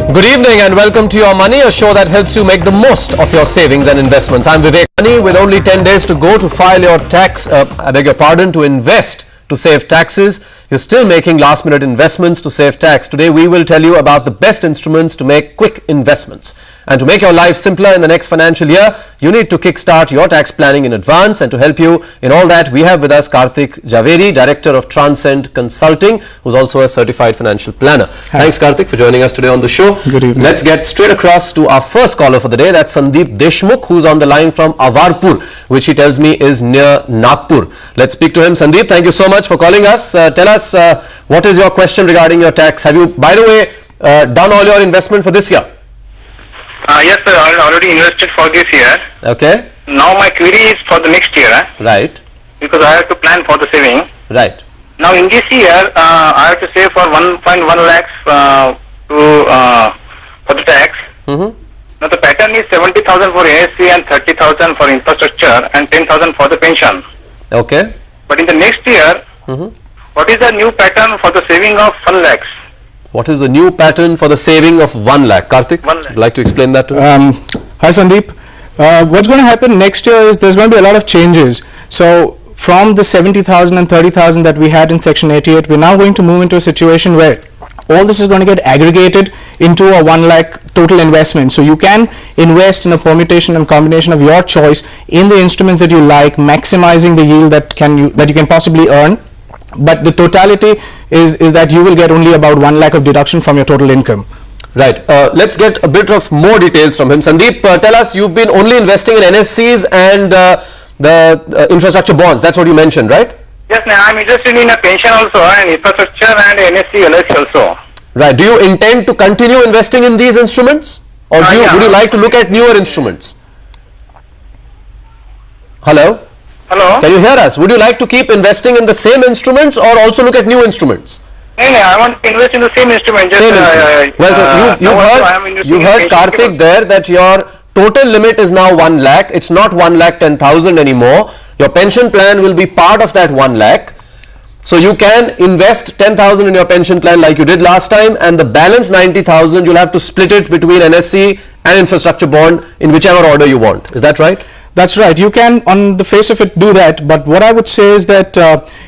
Good evening and welcome to Your Money, a show that helps you make the most of your savings and investments. I'm Vivek Money. With only 10 days to go to file your tax, to invest to save taxes. You're still making last-minute investments to save tax. Today we will tell you about the best instruments to make quick investments. And to make your life simpler in the next financial year, you need to kickstart your tax planning in advance. And to help you in all that, we have with us Karthik Javeri, Director of Transcend Consulting, who's also a certified financial planner. Hi. Thanks, Karthik, for joining us today on the show. Good evening. Let's get straight across to our first caller for the day. That's Sandeep Deshmukh, who's on the line from Awarpur, which he tells me is near Nagpur. Let's speak to him. Sandeep, thank you so much for calling us. Tell us, what is your question regarding your tax? Have you, by the way, done all your investment for this year? Yes, sir. I already invested for this year. Okay. Now my query is for the next year. Right. Because I have to plan for the saving. Right. Now in this year, I have to save for 1.1 lakhs for the tax. Now the pattern is 70,000 for NSC and 30,000 for infrastructure and 10,000 for the pension. Okay. But in the next year, what is the new pattern for the saving of 1 lakhs? What is the new pattern for the saving of 1 lakh? Karthik, 1 lakh. would you like to explain that to me? Hi Sandeep. What's going to happen next year is there's going to be a lot of changes. So from the 70,000 and 30,000 that we had in Section 88, we're now going to move into a situation where all this is going to get aggregated into a 1 lakh total investment. So you can invest in a permutation and combination of your choice in the instruments that you like, maximizing the yield that you can possibly earn. But the totality is that you will get only about 1 lakh of deduction from your total income. Right. Let's get a bit of more details from him. Sandeep, tell us, you've been only investing in NSCs and the infrastructure bonds. That's what you mentioned, right? Yes, I'm interested in a pension also and infrastructure and NSC LIC also. Right. Do you intend to continue investing in these instruments? Or would you like to look at newer instruments? Hello? Hello? Can you hear us? Would you like to keep investing in the same instruments or also look at new instruments? No, I want to invest in the same instrument. Just, well, so you've heard Karthik there that your total limit is now 1 lakh. It's not 1,10,000 anymore. Your pension plan will be part of that 1 lakh. So you can invest 10,000 in your pension plan like you did last time, and the balance 90,000 you'll have to split it between NSC and infrastructure bond in whichever order you want. Is that right? That's right. You can, on the face of it, do that. But what I would say is that,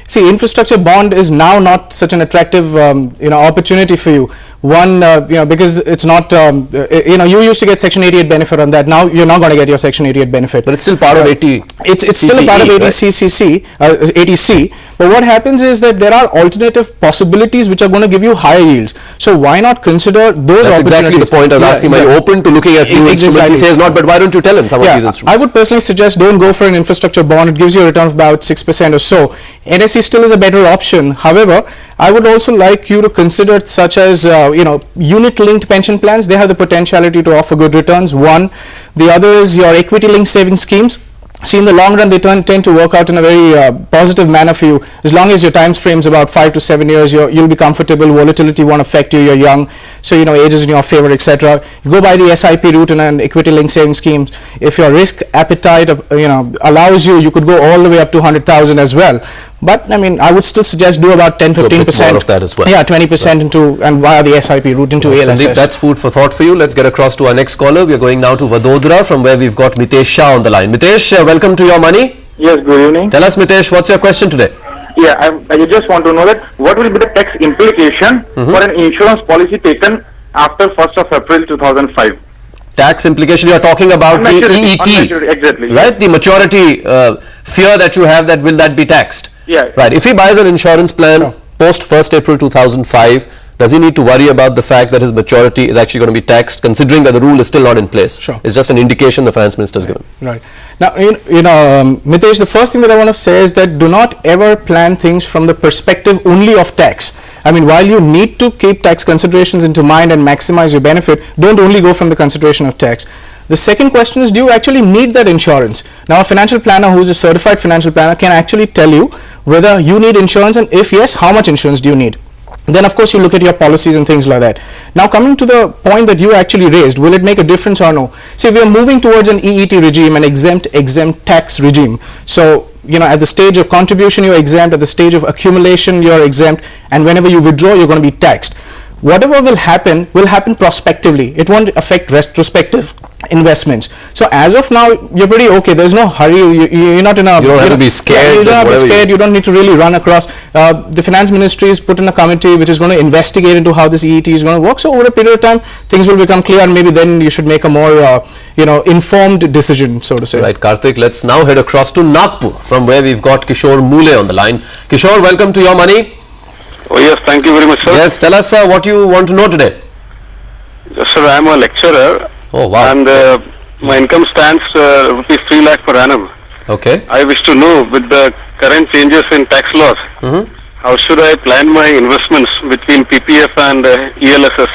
see, infrastructure bond is now not such an attractive, opportunity for you. One, because it's not, you used to get Section 88 benefit on that. Now you're not going to get your Section 88 benefit. But it's still part of 80. It's still a part of 80C. But what happens is that there are alternative possibilities which are going to give you higher yields. So why not consider those That's opportunities? Exactly the point I was asking. Are you open to looking at new instruments? He says not, but why don't you tell him some of these instruments? I would personally suggest don't go for an infrastructure bond. It gives you a return of about 6% or so. NSC still is a better option. However, I would also like you to consider such as unit-linked pension plans. They have the potentiality to offer good returns. One, the other is your equity-linked savings schemes. See, in the long run, they tend to work out in a very positive manner for you. As long as your time frame is about 5 to 7 years, you'll be comfortable. Volatility won't affect you. You're young, so age is in your favor, etc. Go by the SIP route in an equity-linked savings scheme. If your risk appetite, allows you, you could go all the way up to 100,000 as well. But I would still suggest do about 10-15% of that as well. Yeah, 20% into and via the SIP route into ALSS. Sandeep, that's food for thought for you. Let's get across to our next caller. We are going now to Vadodara, from where we've got Mitesh Shah on the line. Mitesh, welcome to Your Money. Yes, good evening. Tell us, Mitesh, what's your question today? Yeah, I just want to know that what will be the tax implication for an insurance policy taken after 1st of April 2005? Tax implication, you are talking about the EET, exactly, right? The maturity fear that you have, that will that be taxed? Yeah. Right. If he buys an insurance plan post 1st April 2005, does he need to worry about the fact that his maturity is actually going to be taxed, considering that the rule is still not in place? Sure. It's just an indication the finance minister has given. Right. Now, Mitesh, the first thing that I want to say is that do not ever plan things from the perspective only of tax. While you need to keep tax considerations into mind and maximize your benefit, don't only go from the consideration of tax. The second question is, do you actually need that insurance? Now, a financial planner who is a certified financial planner can actually tell you whether you need insurance, and if yes, how much insurance do you need? Then of course you look at your policies and things like that. Now coming to the point that you actually raised, will it make a difference or no? See, we are moving towards an EET regime, an exempt tax regime. So at the stage of contribution you're exempt, at the stage of accumulation you're exempt, and whenever you withdraw you're going to be taxed. whatever will happen prospectively. It won't affect retrospective investments. So as of now, you're pretty okay. There's no hurry. You're not in a. You don't have to be scared. You don't have to be whatever scared. You don't need to really run across. The finance ministry is put in a committee which is going to investigate into how this EET is going to work. So over a period of time, things will become clear, and maybe then you should make a more informed decision, so to say. Right, Karthik, let's now head across to Nagpur, from where we've got Kishore Mule on the line. Kishore, welcome to Your Money. Oh yes, thank you very much, sir. Yes, tell us what you want to know today. Yes, sir, I am a lecturer. Oh, wow. And my income stands rupees 3 lakh per annum. Okay. I wish to know, with the current changes in tax laws, how should I plan my investments between PPF and ELSS?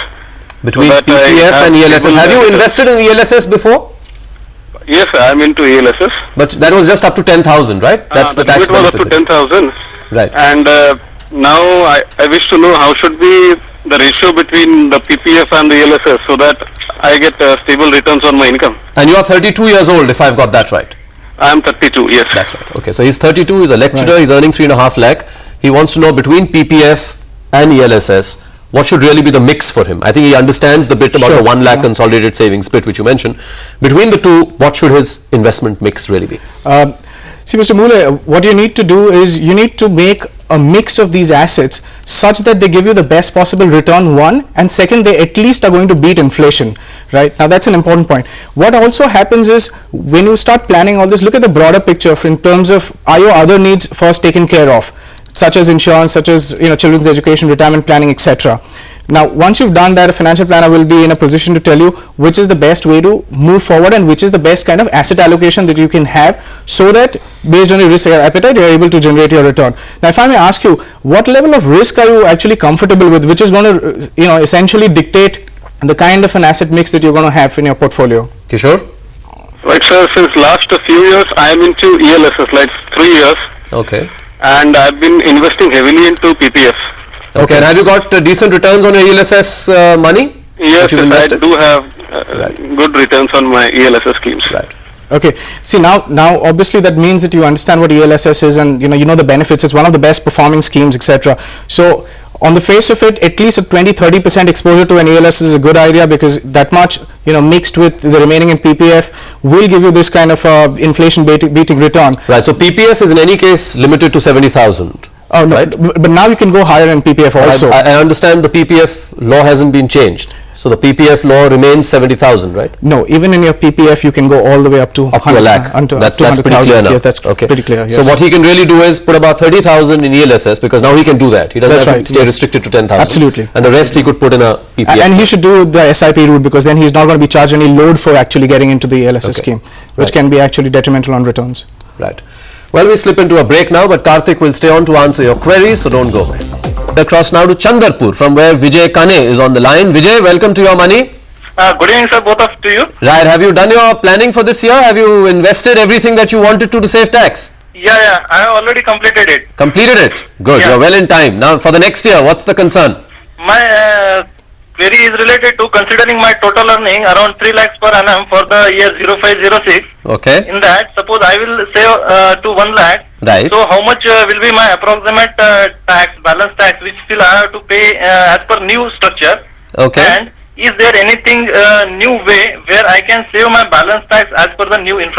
Between So that I PPF have and ELSS. stable Have you benefits. invested in ELSS before? Yes, I am into ELSS. But that was just up to 10,000, right? That's the tax It was up to benefit. 10,000. Right. And now I wish to know how should be the ratio between the PPF and the ELSS, so that I get stable returns on my income. And you are 32 years old, if I've got that right. I am 32, yes. That's right. Okay, so he's 32, he's a lecturer, he's earning 3.5 lakh. He wants to know, between PPF and ELSS, what should really be the mix for him? I think he understands the bit about Sure. the 1 lakh consolidated savings bit which you mentioned. Between the two, what should his investment mix really be? See, Mr. Mule, what you need to do is you need to make a mix of these assets such that they give you the best possible return, one, and second, they at least are going to beat inflation, right? Now, that's an important point. What also happens is, when you start planning all this, look at the broader picture in terms of, are your other needs first taken care of, such as insurance, such as children's education, retirement planning, etc. Now, once you've done that, a financial planner will be in a position to tell you which is the best way to move forward and which is the best kind of asset allocation that you can have, so that based on your risk appetite, you're able to generate your return. Now, if I may ask you, what level of risk are you actually comfortable with, which is going to, essentially dictate the kind of an asset mix that you're going to have in your portfolio? Kishore? Right, sir, since last few years, I am into ELSS, like 3 years. Okay. And I've been investing heavily into PPF. Okay, and have you got decent returns on your ELSS money? Yes, that you've I invested? do have good returns on my ELSS schemes. Right. Okay. See, now obviously that means that you understand what ELSS is, and you know the benefits. It's one of the best performing schemes, etc. So on the face of it, at least a 20-30% exposure to an ELSS is a good idea, because that much mixed with the remaining in PPF will give you this kind of inflation beating return. Right. So PPF is in any case limited to 70,000. Oh no, right? but now you can go higher in PPF also. I understand the PPF law hasn't been changed. So the PPF law remains 70,000, right? No, even in your PPF you can go all the way up to Up to a lakh. That's pretty clear now. Yes, that's okay. pretty clear. Yes. So what he can really do is put about 30,000 in ELSS, because now he can do that. He doesn't That's have right, to stay yes. restricted to 10,000. Absolutely. And the rest he could put in a PPF. And he should do the SIP route, because then he's not going to be charged any load for actually getting into the ELSS scheme, which can be actually detrimental on returns. Right. Well, we slip into a break now, but Karthik will stay on to answer your queries, so don't go away. Across now to Chandarpur, from where Vijay Kane is on the line. Vijay, welcome to Your Money. Good evening, sir, both of you. Right. Have you done your planning for this year? Have you invested everything that you wanted to save tax? Yeah, I have already completed it. Completed it? Good. Yeah. You're well in time. Now, for the next year, what's the concern? My query is related to considering my total earning around 3 lakhs per annum for the year 0506. Okay. In that, suppose I will save to 1 lakh. Right. So how much will be my approximate balance tax, which still I have to pay as per new structure? Okay. And is there anything new way where I can save my balance tax as per the new as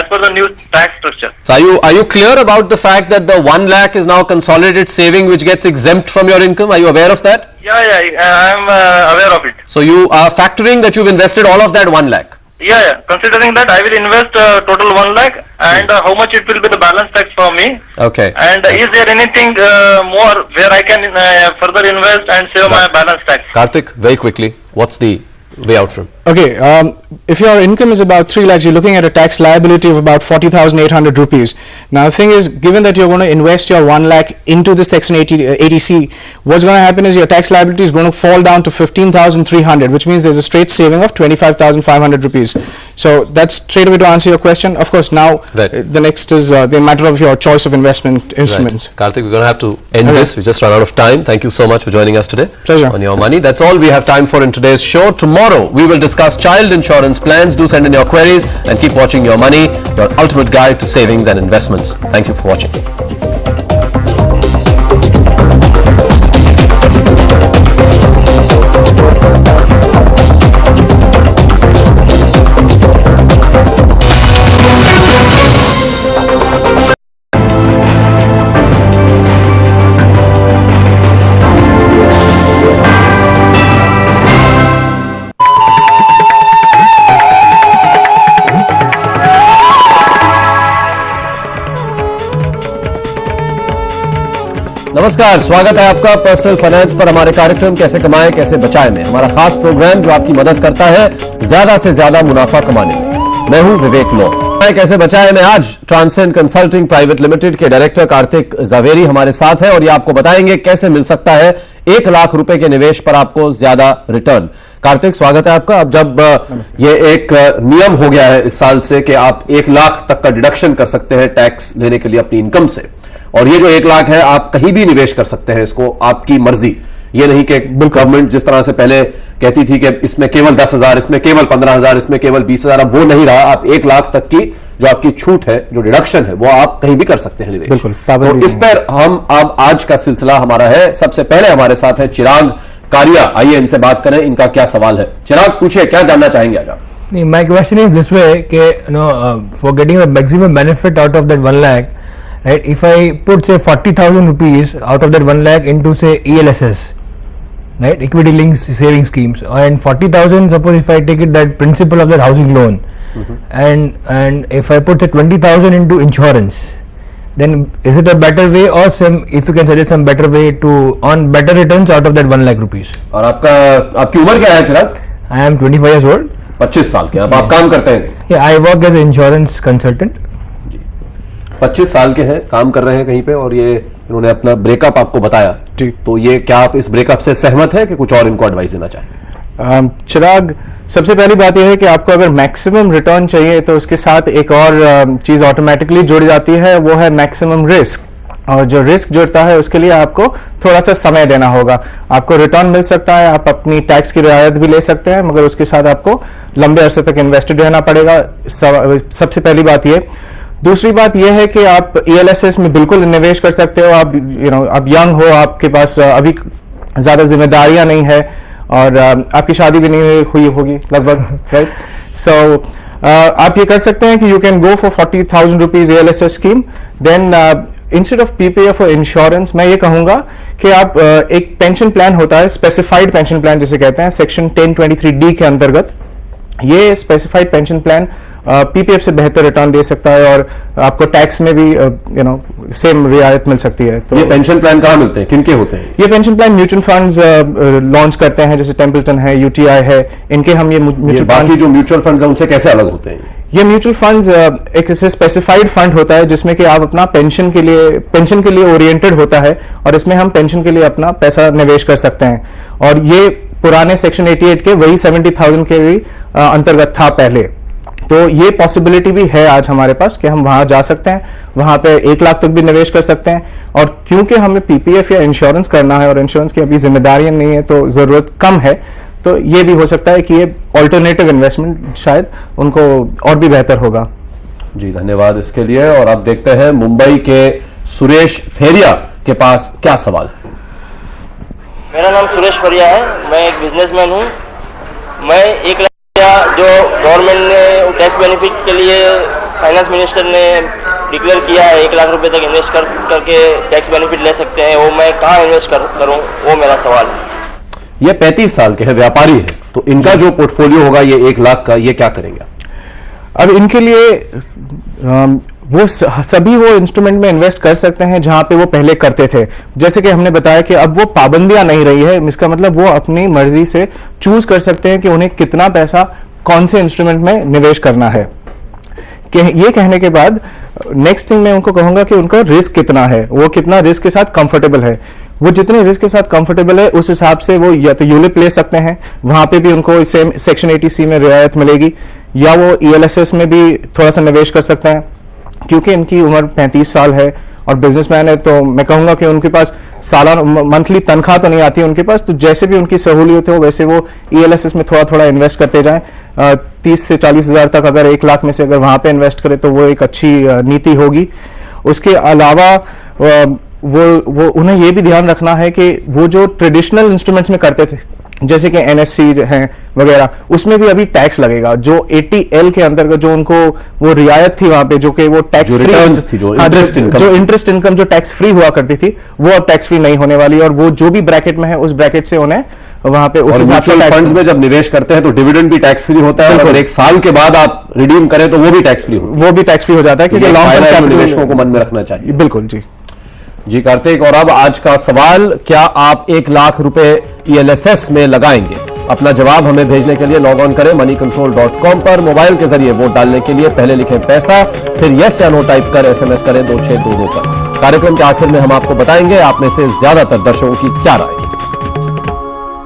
per the new tax structure? So are you clear about the fact that the 1 lakh is now consolidated saving which gets exempt from your income? Are you aware of that? Yeah, I am aware of it. So you are factoring that you've invested all of that 1 lakh? Yeah. Considering that, I will invest total 1 lakh, and how much it will be the balance tax for me? Okay. And is there anything more where I can further invest and save my balance tax? Karthik, very quickly, what's the way out from? Okay, if your income is about 3 lakhs, you're looking at a tax liability of about 40,800 rupees. Now the thing is, given that you're going to invest your 1 lakh into this Section 80C, what's going to happen is your tax liability is going to fall down to 15,300, which means there's a straight saving of 25,500 rupees. So that's straight away to answer your question. Of course, now the next is the matter of your choice of investment instruments. Right. Karthik, we're going to have to end this. We just run out of time. Thank you so much for joining us today. Pleasure. On Your Money. That's all we have time for in today's show. Tomorrow, we will discuss child insurance plans. Do send in your queries and keep watching Your Money, your ultimate guide to savings and investments. Thank you for watching. नमस्कार, स्वागत है आपका personal finance पर हमारे कार्यक्रम कैसे कमाएं कैसे बचाएं में। हमारा खास प्रोग्राम जो आपकी मदद करता है ज्यादा से ज्यादा मुनाफा कमाने में। मैं हूं विवेक लो। कैसे बचाएं में आज ट्रांसेंड कंसल्टिंग प्राइवेट लिमिटेड के डायरेक्टर कार्तिक जावेरी हमारे साथ हैं और ये आपको बताएंगे कैसे मिल सकता है 1 लाख रुपए के निवेश पर आपको ज्यादा रिटर्न। कार्तिक, स्वागत है आपका। अब जब ये एक नियम हो गया है इस साल से कि आप 1 लाख तक का डिडक्शन कर सकते हैं टैक्स लेने के लिए अपनी इनकम से, और ये जो 1 लाख है आप कहीं भी निवेश कर सकते हैं इसको, आपकी मर्जी। ये नहीं कि गवर्नमेंट जिस तरह से पहले कहती थी कि इसमें केवल 10,000, इसमें केवल 15,000, इसमें केवल 20,000, अब वो नहीं रहा। आप 1 लाख तक की जो आपकी छूट है, जो डिडक्शन है, वो आप कहीं भी कर सकते हैं निवेश। बिल्कुल, तो इस पर हम अब आज का सिलसिला हमारा है। सबसे पहले हमारे साथ है चिराग कारिया। आइए इनसे बात करें, इनका क्या सवाल है। चिराग, पूछिए, क्या जानना चाहेंगे आज आप? My question is this way, for getting a maximum benefit out of that 1 lakh, right? If I put say 40,000 rupees out of that 1 lakh into say ELSS, right, equity linked saving schemes, and 40,000, suppose if I take it that principal of that housing loan, and if I put say 20,000 into insurance, then is it a better way, or if you can suggest some better way to earn better returns out of that 1 lakh rupees? और आपकी उम्र क्या है चिराग? I am 25 years old. 25 साल के। अब आप काम करते हैं? Yeah, I work as an insurance consultant. 25 साल के हैं, काम कर रहे हैं कहीं पे, और ये इन्होंने अपना ब्रेकअप आपको बताया। जी। तो ये क्या आप इस ब्रेकअप से सहमत है कि कुछ और इनको एडवाइस देना चाहें? चिराग, सबसे पहली बात यह है कि आपको अगर मैक्सिमम रिटर्न चाहिए तो उसके साथ एक और चीज ऑटोमेटिकली जुड़ जाती है, वो है मैक्सिमम रिस्क। और जो रिस्क जुड़ता है उसके लिए आपको थोड़ा सा समय देना होगा। आपको रिटर्न मिल सकता है, आप अपनी टैक्स की रियायत भी ले सकते हैं, मगर उसके साथ आपको लंबे अरसे तक इन्वेस्टेड रहना पड़ेगा। सबसे पहली बात ये। दूसरी बात यह है कि आप ELSS में बिल्कुल निवेश कर सकते हो। आप आप यंग हो, आपके पास अभी ज्यादा जिम्मेदारियां नहीं है, और आपकी शादी भी नहीं हुई होगी लगभग, राइट? सो आप ये कर सकते हैं कि you can go for 40,000 rupees ELSS scheme. Then instead of PPF और इंश्योरेंस, मैं ये कहूंगा कि आप एक पेंशन प्लान होता है, स्पेसिफाइड पेंशन प्लान जिसे कहते हैं, सेक्शन 1023D के अंतर्गत। ये स्पेसिफाइड पेंशन प्लान PPF से बेहतर रिटर्न दे सकता है, और आपको टैक्स में भी सेम रियायत मिल सकती है। तो ये पेंशन प्लान कहाँ मिलते हैं, किनके होते हैं? ये pension plan mutual funds launch करते हैं, जैसे टेम्पल्टन है, UTI है, इनके हम ये म्यूचुअल बाकी जो म्यूचुअल फंड्स हैं उनसे कैसे अलग होते हैं? ये म्यूचुअल फंड्स एक स्पेसिफाइड फंड होता है जिसमें कि आप अपना पेंशन के लिए ओरिएंटेड होता है, और इसमें हम पेंशन के लिए अपना पैसा निवेश कर सकते हैं। और ये पुराने सेक्शन 88 के वही 70,000 के भी अंतर्गत था पहले। तो ये पॉसिबिलिटी भी है आज हमारे पास कि हम वहां जा सकते हैं, वहां पे 1 लाख तक भी निवेश कर सकते हैं। और क्योंकि हमें PPF या इंश्योरेंस करना है और इंश्योरेंस की अभी जिम्मेदारियां नहीं है, तो जरूरत कम है, तो ये भी हो सकता है कि ये ऑल्टरनेटिव इन्वेस्टमेंट शायद उनको और भी बेहतर होगा। जी, धन्यवाद इसके लिए। और अब देखते हैं मुंबई के सुरेश फेरिया के पास क्या सवाल है। मेरा नाम सुरेश फरिया है, मैं एक बिजनेसमैन हूँ। मैं 1 लाख जो गवर्नमेंट ने टैक्स बेनिफिट के लिए फाइनेंस मिनिस्टर ने डिक्लेयर किया है, 1 लाख रुपए तक इन्वेस्ट करके टैक्स बेनिफिट ले सकते हैं, वो मैं कहाँ इन्वेस्ट करूँ, वो मेरा सवाल है। ये 35 साल के हैं, व्यापारी है, तो इनका जो पोर्टफोलियो होगा ये 1 लाख का, ये क्या करेंगे? अब इनके लिए वो सभी वो इंस्ट्रूमेंट में इन्वेस्ट कर सकते हैं जहां पे वो पहले करते थे। जैसे कि हमने बताया कि अब वो पाबंदियां नहीं रही है, इसका मतलब वो अपनी मर्जी से चूज कर सकते हैं कि उन्हें कितना पैसा कौन से इंस्ट्रूमेंट में निवेश करना है। ये कहने के बाद नेक्स्ट थिंग मैं उनको कहूंगा कि उनका रिस्क कितना है, वो कितना रिस्क के साथ कंफर्टेबल है। वो जितने रिस्क के साथ कंफर्टेबल है उस हिसाब से वो या तो यूलिप ले सकते हैं, वहां पे भी उनको सेम सेक्शन 80C में रियायत मिलेगी, या वो ELSS में भी थोड़ा सा निवेश कर सकते हैं। क्योंकि इनकी उम्र 35 साल है और बिजनेसमैन है, तो मैं कहूंगा कि उनके पास सालाना मंथली तनख्वाह तो नहीं आती है उनके पास, तो जैसे भी उनकी सहूलियत हो वैसे वो ELSS में थोड़ा थोड़ा इन्वेस्ट करते जाएं। 30 से 40 हज़ार तक अगर 1 लाख में से अगर वहां पे इन्वेस्ट करें तो वो एक अच्छी नीति होगी। उसके अलावा वो उन्हें ये भी ध्यान रखना है कि वो जो ट्रेडिशनल इंस्ट्रूमेंट्स में करते थे, जैसे कि NSC हैं वगैरह, उसमें भी अभी टैक्स लगेगा। जो 80L के अंतर्गत जो उनको वो रियायत थी वहां पे, जो कि वो टैक्स फ्री थी, जो इंटरेस्ट इनकम जो टैक्स फ्री हुआ करती थी, वो अब टैक्स फ्री नहीं होने वाली, और वो जो भी ब्रैकेट में है उस ब्रैकेट से उन्हें वहां पे उस हिसाब से फंड्स में जब निवेश करते हैं तो डिविडेंड भी टैक्स फ्री होता है, और 1 साल के बाद आप रिडीम करें तो वो भी टैक्स फ्री हो जाता है, क्योंकि लॉन्ग टर्म निवेशकों को मन में रखना चाहिए। बिल्कुल जी। जी कार्तिक, और अब आज का सवाल, क्या आप 1 लाख रुपए ELSS में लगाएंगे? अपना जवाब हमें भेजने के लिए लॉग ऑन करें moneycontrol.com पर। मोबाइल के जरिए वोट डालने के लिए पहले लिखें पैसा, फिर यस या नो टाइप कर SMS करें 2622 पर। कार्यक्रम के आखिर में हम आपको बताएंगे आप में से ज्यादातर दर्शकों की क्या राय है।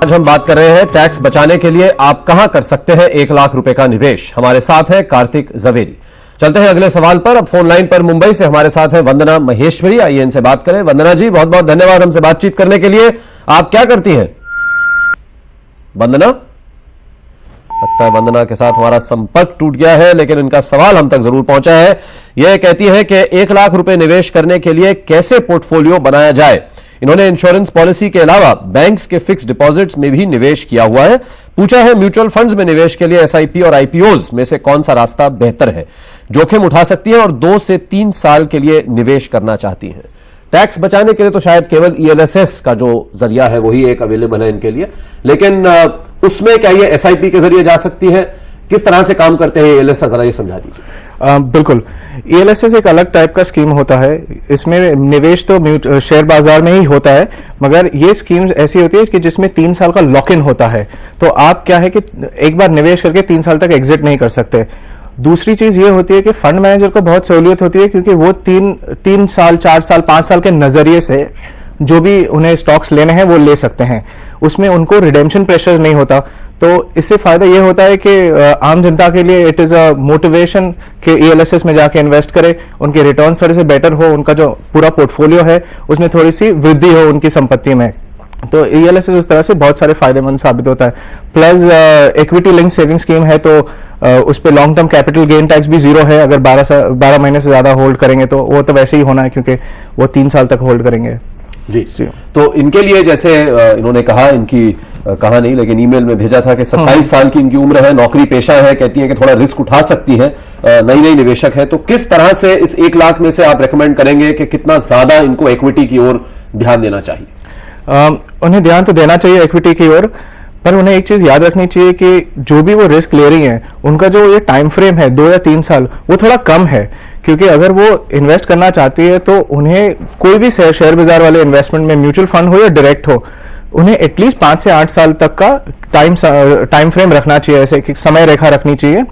आज हम बात कर रहे हैं टैक्स बचाने के लिए आप कहां कर सकते हैं 1 लाख रुपए का निवेश। हमारे साथ है कार्तिक जवेरी। चलते हैं अगले सवाल पर। अब फोन लाइन पर मुंबई से हमारे साथ है वंदना महेश्वरी। आइए इनसे बात करें। वंदना जी, बहुत बहुत धन्यवाद हमसे बातचीत करने के लिए। आप क्या करती हैं वंदना? लगता है वंदना के साथ हमारा संपर्क टूट गया है, लेकिन इनका सवाल हम तक जरूर पहुंचा है। यह कहती है कि 1 लाख रुपए निवेश करने के लिए कैसे पोर्टफोलियो बनाया जाए। इन्होंने इंश्योरेंस पॉलिसी के अलावा बैंक्स के फिक्स डिपॉजिट्स में भी निवेश किया हुआ है। पूछा है म्यूचुअल फंड्स में निवेश के लिए SIP और IPOs में से कौन सा रास्ता बेहतर है। जोखिम उठा सकती है और 2 से 3 साल के लिए निवेश करना चाहती हैं। टैक्स बचाने के लिए तो शायद केवल ELSS का जो जरिया है वही एक अवेलेबल है इनके लिए, लेकिन उसमें क्या ये SIP के जरिए जा सकती है? किस तरह से काम करते हैं ELSS, जरा ये समझा दीजिए। बिल्कुल, ELSS एक अलग टाइप का स्कीम होता है। इसमें निवेश तो शेयर बाजार में ही होता है, मगर ये स्कीम ऐसी होती है कि जिसमें 3 साल का लॉक इन होता है। तो आप क्या है कि एक बार निवेश करके 3 साल तक एग्जिट नहीं कर सकते। दूसरी चीज ये होती है कि फंड मैनेजर को बहुत सहूलियत होती है, क्योंकि वो 3 साल 4 साल 5 साल के नजरिए से जो भी उन्हें स्टॉक्स लेने हैं वो ले सकते हैं। उसमें उनको रिडेम्पशन प्रेशर नहीं होता। तो इससे फायदा ये होता है कि आम जनता के लिए इट इज अ मोटिवेशन कि ELSS में जाके इन्वेस्ट करें, उनके रिटर्न्स थोड़े से बेटर हो, उनका जो पूरा पोर्टफोलियो है उसमें थोड़ी सी वृद्धि हो उनकी संपत्ति में। तो ELSS उस तरह से बहुत सारे फायदेमंद साबित होता है। Plus equity link saving scheme है, तो उस पर long term capital gain tax भी 0 है। अगर 12 महीने से ज्यादा होल्ड करेंगे तो वो तो वैसे ही होना है, क्योंकि वो 3 साल तक होल्ड करेंगे। जी, तो इनके लिए जैसे इन्होंने कहा, इनकी कहा नहीं लेकिन ईमेल में भेजा था कि 27 साल की इनकी उम्र है, नौकरी पेशा है, कहती है कि थोड़ा रिस्क उठा सकती है, नई निवेशक है। तो किस तरह से इस 1 लाख में से आप रेकमेंड करेंगे कि कितना ज्यादा इनको इक्विटी की ओर ध्यान देना चाहिए? उन्हें ध्यान तो देना चाहिए इक्विटी की ओर, पर उन्हें एक चीज याद रखनी चाहिए कि जो भी वो रिस्क ले रही हैं उनका जो ये टाइम फ्रेम है 2 या 3 साल, वो थोड़ा कम है। क्योंकि अगर वो इन्वेस्ट करना चाहती है तो उन्हें कोई भी शेयर बाजार वाले इन्वेस्टमेंट में, म्यूचुअल फंड हो या डायरेक्ट हो, उन्हें एटलीस्ट 5 से 8 साल तक का टाइम फ्रेम रखना चाहिए, ऐसे कि समय रेखा रखनी चाहिए,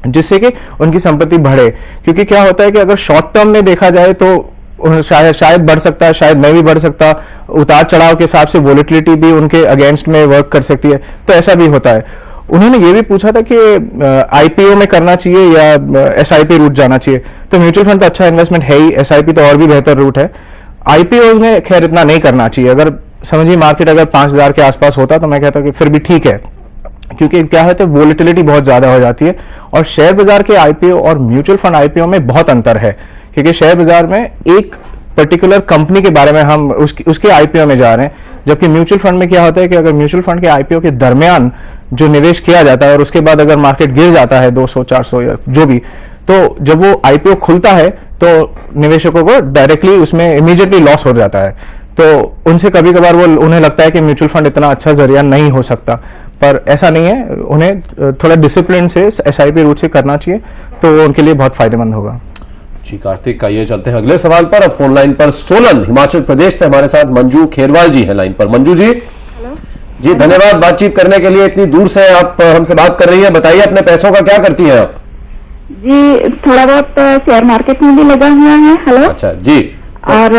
जिससे कि उनकी संपत्ति बढ़े। क्योंकि क्या होता है कि अगर शॉर्ट टर्म में देखा जाए तो शायद बढ़ सकता है, शायद नहीं भी बढ़ सकता, उतार चढ़ाव के हिसाब से वोलेटिलिटी भी उनके अगेंस्ट में वर्क कर सकती है, तो ऐसा भी होता है। उन्होंने ये भी पूछा था कि IPO में करना चाहिए या SIP रूट जाना चाहिए। तो म्यूचुअल फंड तो अच्छा इन्वेस्टमेंट है ही, SIP तो और भी बेहतर रूट है। IPO में खैर इतना नहीं करना चाहिए। अगर समझिए मार्केट अगर 5000 के आसपास होता तो मैं कहता कि फिर भी ठीक है, क्योंकि क्या है तो वोलेटिलिटी बहुत ज्यादा हो जाती है। और शेयर बाजार के IPO और म्यूचुअल फंड IPO में बहुत अंतर है, क्योंकि शेयर बाजार में एक पर्टिकुलर कंपनी के बारे में हम उसके IPO में जा रहे हैं, जबकि म्यूचुअल फंड में क्या होता है कि अगर म्यूचुअल फंड के IPO के दरमियान जो निवेश किया जाता है और उसके बाद अगर मार्केट गिर जाता है 200 400 या जो भी, तो जब वो IPO खुलता है तो निवेशकों को डायरेक्टली उसमें इमीडिएटली लॉस हो जाता है। तो उनसे कभी कभार उन्हें लगता है कि म्यूचुअल फंड इतना अच्छा जरिया नहीं हो सकता, पर ऐसा नहीं है। उन्हें थोड़ा डिसिप्लिन से SIP रूट से करना चाहिए, तो वो उनके लिए बहुत फायदेमंद होगा। जी कार्तिक, आइए चलते हैं अगले सवाल पर। अब फोन लाइन पर सोलन हिमाचल प्रदेश से हमारे साथ मंजू खेरवाल जी है लाइन पर। मंजू जी, जी धन्यवाद बातचीत करने के लिए। इतनी दूर से आप हमसे बात कर रही हैं, बताइए अपने पैसों का क्या करती हैं आप? जी थोड़ा बहुत शेयर मार्केट में भी लगा हुआ है। हेलो। अच्छा जी। और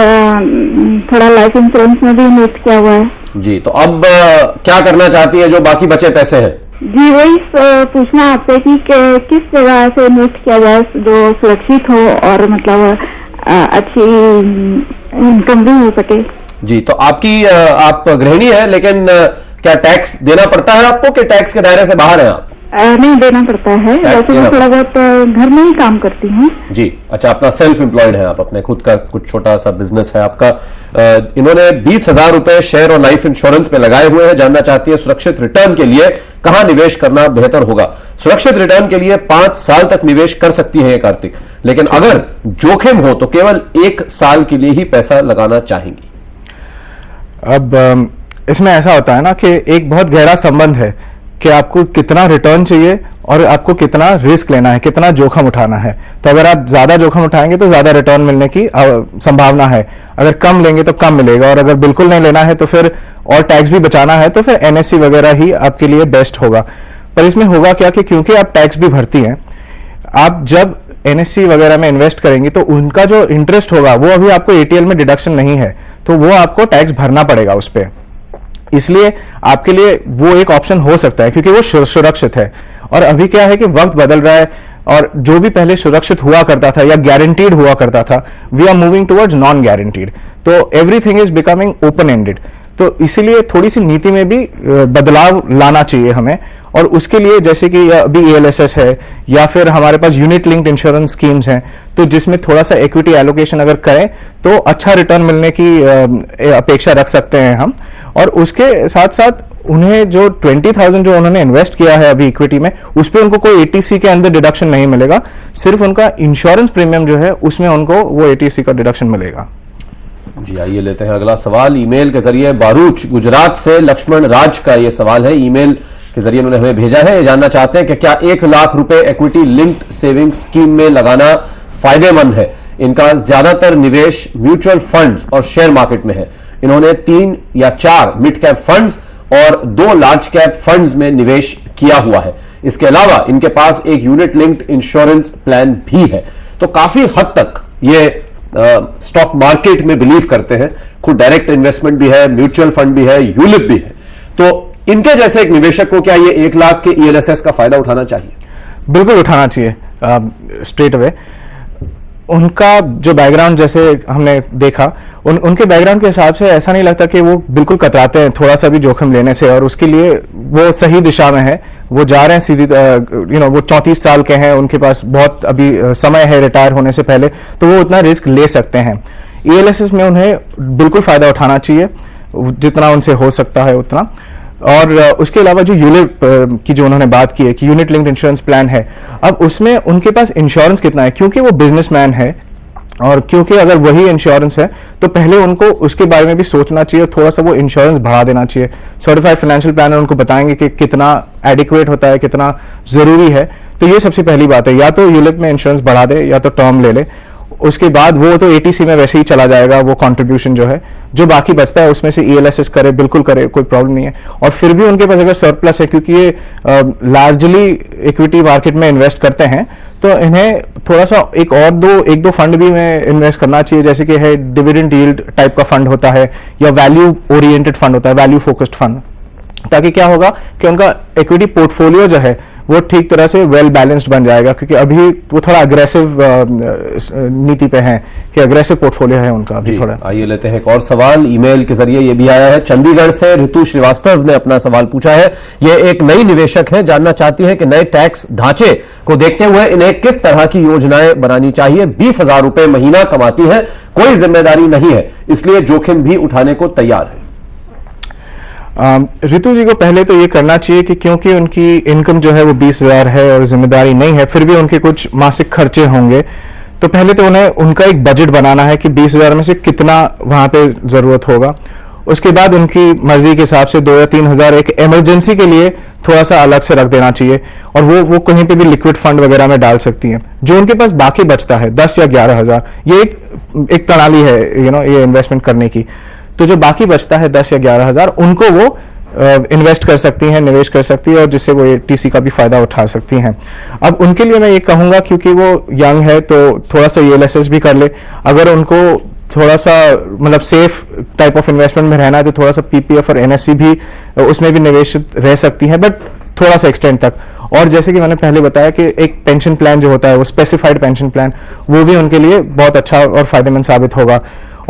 थोड़ा लाइफ इंश्योरेंस में भी इन्वेस्ट किया हुआ है। जी, तो अब क्या करना चाहती है जो बाकी बचे पैसे हैं? जी वही पूछना आपसे कि किस जगह से इन्वेस्ट किया जाए जो सुरक्षित हो और मतलब अच्छी इनकम भी हो सके। जी, तो आपकी आप गृहिणी है, लेकिन क्या टैक्स देना पड़ता है आपको कि टैक्स के दायरे से बाहर है आप? नहीं देना पड़ता है, वैसे मैं थोड़ा बहुत घर में ही काम करती हूँ। जी, अच्छा, अपना सेल्फ एम्प्लॉयड है आप, अपने खुद का कुछ छोटा सा बिजनेस है आपका। इन्होंने 20,000 रुपए शेयर और लाइफ इंश्योरेंस पे लगाए हुए हैं। जानना चाहती है सुरक्षित रिटर्न के लिए कहां निवेश करना बेहतर होगा। सुरक्षित रिटर्न के लिए 5 साल तक निवेश कर सकती है कार्तिक, लेकिन अगर जोखिम हो तो केवल 1 साल के लिए ही पैसा लगाना चाहेंगी। अब इसमें ऐसा होता है ना कि एक बहुत गहरा संबंध है कि आपको कितना रिटर्न चाहिए और आपको कितना रिस्क लेना है, कितना जोखिम उठाना है। तो अगर आप ज्यादा जोखिम उठाएंगे तो ज्यादा रिटर्न मिलने की संभावना है, अगर कम लेंगे तो कम मिलेगा, और अगर बिल्कुल नहीं लेना है तो फिर और टैक्स भी बचाना है तो फिर एनएससी वगैरह ही आपके लिए बेस्ट होगा। पर इसमें होगा क्या कि क्योंकि आप टैक्स भी भरती हैं, आप जब एनएससी वगैरह में इन्वेस्ट करेंगी तो उनका जो इंटरेस्ट होगा वो अभी आपको एटीएल में डिडक्शन नहीं है, तो वो आपको टैक्स भरना पड़ेगा उस पर। इसलिए आपके लिए वो एक ऑप्शन हो सकता है क्योंकि वो सुरक्षित है। और अभी क्या है कि वक्त बदल रहा है और जो भी पहले सुरक्षित हुआ करता था या गारंटीड हुआ करता था, we are moving towards non guaranteed, तो everything is becoming open ended. तो इसीलिए थोड़ी सी नीति में भी बदलाव लाना चाहिए हमें, और उसके लिए जैसे कि अभी ईएलएसएस है या फिर हमारे पास यूनिट लिंक्ड इंश्योरेंस स्कीम्स हैं, तो जिसमें थोड़ा सा इक्विटी एलोकेशन अगर करें तो अच्छा रिटर्न मिलने की अपेक्षा रख सकते हैं हम। और उसके साथ साथ उन्हें जो 20,000 जो उन्होंने इन्वेस्ट किया है अभी इक्विटी में, उस पर उनको कोई एटीसी के अंदर डिडक्शन नहीं मिलेगा, सिर्फ उनका इंश्योरेंस प्रीमियम जो है उसमें उनको वो एटीसी का डिडक्शन मिलेगा। जी आइए लेते हैं अगला सवाल ईमेल के जरिए। बारूच गुजरात से लक्ष्मण राज का ये सवाल है, ईमेल के जरिए उन्होंने हमें भेजा है। ये जानना चाहते हैं कि क्या 1 लाख रुपए इक्विटी लिंक्ड सेविंग स्कीम में लगाना फायदेमंद है। इनका ज्यादातर निवेश म्यूचुअल फंड्स और शेयर मार्केट में है। इन्होंने 3 या 4 मिड कैप फंड्स और 2 लार्ज कैप फंड्स में निवेश किया हुआ है। इसके अलावा इनके पास एक यूनिट लिंक्ड इंश्योरेंस प्लान भी है। तो काफी हद तक ये स्टॉक मार्केट में बिलीव करते हैं, खुद डायरेक्ट इन्वेस्टमेंट भी है, म्यूचुअल फंड भी है, यूलिप भी है। तो इनके जैसे एक निवेशक को क्या ये 1 लाख के ईएलएसएस का फायदा उठाना चाहिए? बिल्कुल उठाना चाहिए स्ट्रेट अवे। उनका जो बैकग्राउंड जैसे हमने देखा, उनके बैकग्राउंड के हिसाब से ऐसा नहीं लगता कि वो बिल्कुल कतराते हैं थोड़ा सा भी जोखिम लेने से, और उसके लिए वो सही दिशा में है, वो जा रहे हैं सीधी। वो 34 साल के हैं, उनके पास बहुत अभी समय है रिटायर होने से पहले, तो वो उतना रिस्क ले सकते हैं। ईएलएसएस में उन्हें बिल्कुल फायदा उठाना चाहिए, जितना उनसे हो सकता है उतना। और उसके अलावा जो यूलिप की जो उन्होंने बात की है कि यूनिट लिंक्ड इंश्योरेंस प्लान है, अब उसमें उनके पास इंश्योरेंस कितना है, क्योंकि वो बिजनेसमैन है और क्योंकि अगर वही इंश्योरेंस है तो पहले उनको उसके बारे में भी सोचना चाहिए, थोड़ा सा वो इंश्योरेंस बढ़ा देना चाहिए। सर्टिफाइड फाइनेंशियल प्लानर उनको बताएंगे कि कितना एडिक्वेट होता है, कितना जरूरी है। तो ये सबसे पहली बात है, या तो यूलिप में इंश्योरेंस बढ़ा दे या तो टर्म ले ले। उसके बाद वो तो एटीसी में वैसे ही चला जाएगा, वो कंट्रीब्यूशन जो है, जो बाकी बचता है उसमें से ईएलएसएस करे, बिल्कुल करे, कोई प्रॉब्लम नहीं है। और फिर भी उनके पास अगर सरप्लस है, क्योंकि ये लार्जली इक्विटी मार्केट में इन्वेस्ट करते हैं, तो इन्हें थोड़ा सा एक दो फंड भी में इन्वेस्ट करना चाहिए, जैसे कि है डिविडेंड यील्ड टाइप का फंड होता है या वैल्यू ओरिएंटेड फंड होता है, वैल्यू फोकस्ड फंड। ताकि क्या होगा कि उनका इक्विटी पोर्टफोलियो जो है वो ठीक तरह से वेल बैलेंस्ड बन जाएगा, क्योंकि अभी वो थोड़ा अग्रेसिव नीति पे हैं कि अग्रेसिव पोर्टफोलियो है उनका अभी थोड़ा। आइए लेते हैं एक और सवाल ईमेल के जरिए, ये भी आया है। चंडीगढ़ से ऋतु श्रीवास्तव ने अपना सवाल पूछा है। ये एक नई निवेशक है, जानना चाहती है कि नए टैक्स ढांचे को देखते हुए इन्हें किस तरह की योजनाएं बनानी चाहिए। 20,000 रुपए महीना कमाती है, कोई जिम्मेदारी नहीं है, इसलिए जोखिम भी उठाने को तैयार है। ऋतु जी को पहले तो ये करना चाहिए कि क्योंकि उनकी इनकम जो है वो 20,000 है और जिम्मेदारी नहीं है, फिर भी उनके कुछ मासिक खर्चे होंगे, तो पहले तो उन्हें उनका एक बजट बनाना है कि 20,000 में से कितना वहां पे जरूरत होगा। उसके बाद उनकी मर्जी के हिसाब से 2 या 3,000 एक इमरजेंसी के लिए थोड़ा सा अलग से रख देना चाहिए, और वो कहीं पे भी लिक्विड फंड वगैरह में डाल सकती हैं। जो उनके पास बाकी बचता है 10 या 11,000, ये एक प्रणाली है ये इन्वेस्टमेंट करने की। तो जो बाकी बचता है 10 या 11,000, उनको वो इन्वेस्ट कर सकती हैं, निवेश कर सकती है, और जिससे वो एटीसी का भी फायदा उठा सकती हैं। अब उनके लिए मैं ये कहूंगा, क्योंकि वो यंग है तो थोड़ा सा ईएलएसएस भी कर ले। अगर उनको थोड़ा सा मतलब सेफ टाइप ऑफ इन्वेस्टमेंट में रहना है तो थोड़ा सा पीपीएफ और एनएससी भी उसमें भी निवेशित रह सकती हैं, बट थोड़ा सा एक्सटेंड तक। और जैसे कि मैंने पहले बताया कि एक पेंशन प्लान जो होता है वो स्पेसिफाइड पेंशन प्लान, वो भी उनके लिए बहुत अच्छा और फायदेमंद साबित होगा।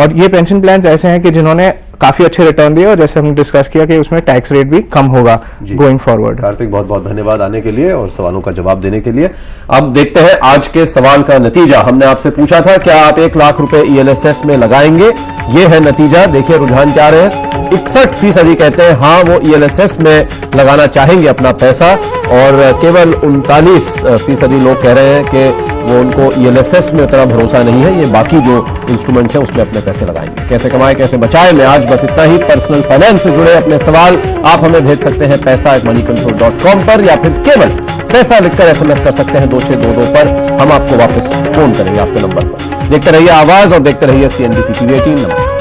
और ये पेंशन प्लान्स ऐसे हैं कि जिन्होंने काफी अच्छे रिटर्न दिए, और जैसे हमने डिस्कस किया कि उसमें टैक्स रेट भी कम होगा गोइंग फॉरवर्ड। कार्तिक, बहुत बहुत धन्यवाद आने के लिए और सवालों का जवाब देने के लिए। अब देखते हैं आज के सवाल का नतीजा। हमने आपसे पूछा था क्या आप 1 लाख रुपए ईएलएसएस में लगाएंगे, ये है नतीजा। देखिए रुझान क्या रहे हैं। 61% कहते हैं हाँ वो ईएलएसएस में लगाना चाहेंगे अपना पैसा, और केवल 39% लोग कह रहे हैं कि वो उनको ईएलएसएस में उतना भरोसा नहीं है, ये बाकी जो इंस्ट्रूमेंट्स हैं उसमें अपने पैसे लगाएंगे। कैसे कमाएं कैसे बचाएं, मैं आज बस इतना ही। पर्सनल फाइनेंस से जुड़े अपने सवाल आप हमें भेज सकते हैं paisa@moneycontrol.com पर, या फिर केवल पैसा लिखकर SMS कर सकते हैं 2622 पर। हम आपको वापस फोन करेंगे आपके नंबर पर। देखते रहिए आवाज और देखते रहिए CNBC TV 18। नमस्कार।